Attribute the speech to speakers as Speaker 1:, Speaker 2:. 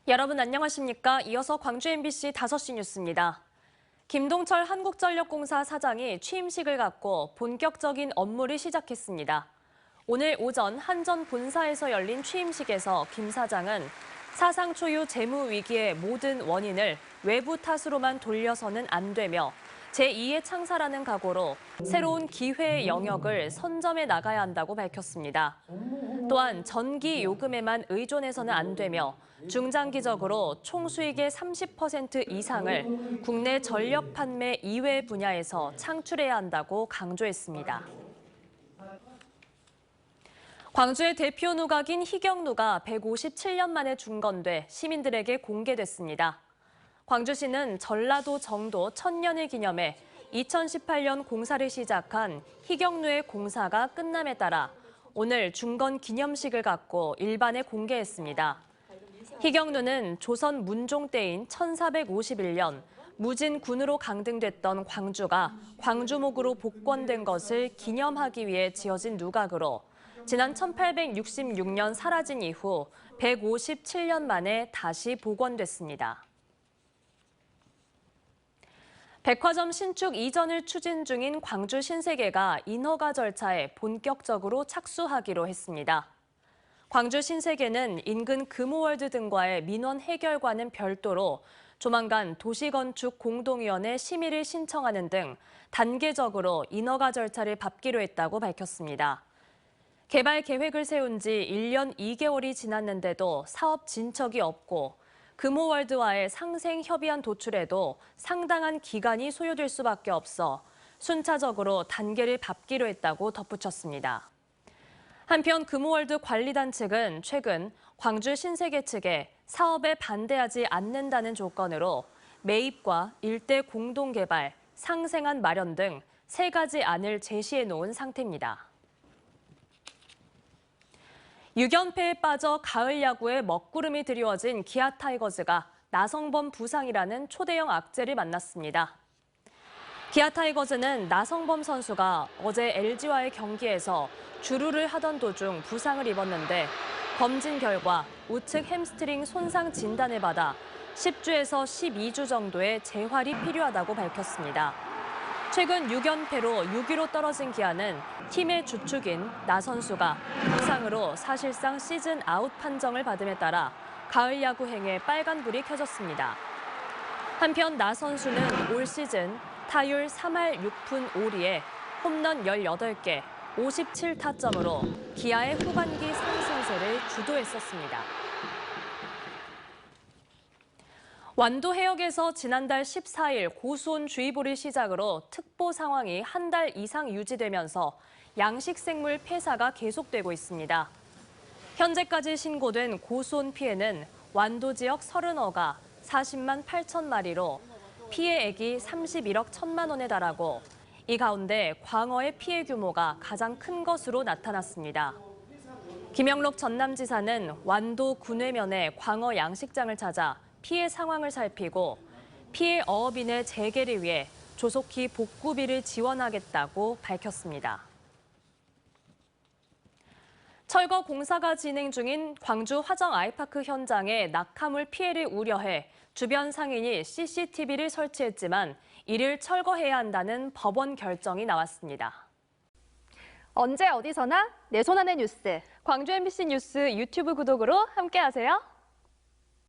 Speaker 1: 여러분 안녕하십니까? 이어서 광주 MBC 5시 뉴스입니다. 김동철 한국전력공사 사장이 취임식을 갖고 본격적인 업무를 시작했습니다. 오늘 오전 한전 본사에서 열린 취임식에서 김 사장은 사상 초유 재무 위기의 모든 원인을 외부 탓으로만 돌려서는 안 되며 제2의 창사라는 각오로 새로운 기회의 영역을 선점해 나가야 한다고 밝혔습니다. 또한 전기 요금에만 의존해서는 안 되며 중장기적으로 총수익의 30% 이상을 국내 전력 판매 이외 분야에서 창출해야 한다고 강조했습니다. 광주의 대표 누각인 희경누가 157년 만에 중건돼 시민들에게 공개됐습니다. 광주시는 전라도 정도 1000년을 기념해 2018년 공사를 시작한 희경누의 공사가 끝남에 따라 오늘 중건 기념식을 갖고 일반에 공개했습니다. 희경누는 조선 문종 때인 1451년 무진군으로 강등됐던 광주가 광주목으로 복권된 것을 기념하기 위해 지어진 누각으로 지난 1866년 사라진 이후 157년 만에 다시 복원됐습니다. 백화점 신축 이전을 추진 중인 광주 신세계가 인허가 절차에 본격적으로 착수하기로 했습니다. 광주 신세계는 인근 금호월드 등과의 민원 해결과는 별도로 조만간 도시건축 공동위원회 심의를 신청하는 등 단계적으로 인허가 절차를 밟기로 했다고 밝혔습니다. 개발 계획을 세운 지 1년 2개월이 지났는데도 사업 진척이 없고 금호월드와의 상생 협의안 도출에도 상당한 기간이 소요될 수밖에 없어 순차적으로 단계를 밟기로 했다고 덧붙였습니다. 한편 금호월드 관리단 측은 최근 광주 신세계 측에 사업에 반대하지 않는다는 조건으로 매입과 일대 공동개발, 상생안 마련 등 3가지 안을 제시해 놓은 상태입니다. 6연패에 빠져 가을 야구에 먹구름이 드리워진 기아 타이거즈가 나성범 부상이라는 초대형 악재를 만났습니다. 기아 타이거즈는 나성범 선수가 어제 LG와의 경기에서 주루를 하던 도중 부상을 입었는데 검진 결과 우측 햄스트링 손상 진단을 받아 10주에서 12주 정도의 재활이 필요하다고 밝혔습니다. 최근 6연패로 6위로 떨어진 기아는 팀의 주축인 나 선수가 부상으로 사실상 시즌 아웃 판정을 받음에 따라 가을 야구행에 빨간불이 켜졌습니다. 한편 나 선수는 올 시즌 타율 3할 6푼 5리에 홈런 18개, 57타점으로 기아의 후반기 상승세를 주도했었습니다. 완도 해역에서 지난달 14일 고수온주의보를 시작으로 특보 상황이 한 달 이상 유지되면서 양식생물 폐사가 계속되고 있습니다. 현재까지 신고된 고수온 피해는 완도 지역 30어가 40만 8천 마리로 피해액이 31억 1천만 원에 달하고 이 가운데 광어의 피해 규모가 가장 큰 것으로 나타났습니다. 김영록 전남지사는 완도 군회면의 광어 양식장을 찾아 피해 상황을 살피고 피해 어업인의 재개를 위해 조속히 복구비를 지원하겠다고 밝혔습니다. 철거 공사가 진행 중인 광주 화정 아이파크 현장에 낙하물 피해를 우려해 주변 상인이 CCTV를 설치했지만 이를 철거해야 한다는 법원 결정이 나왔습니다.
Speaker 2: 언제 어디서나 내 손 안의 뉴스.
Speaker 1: 광주 MBC 뉴스 유튜브 구독으로 함께하세요.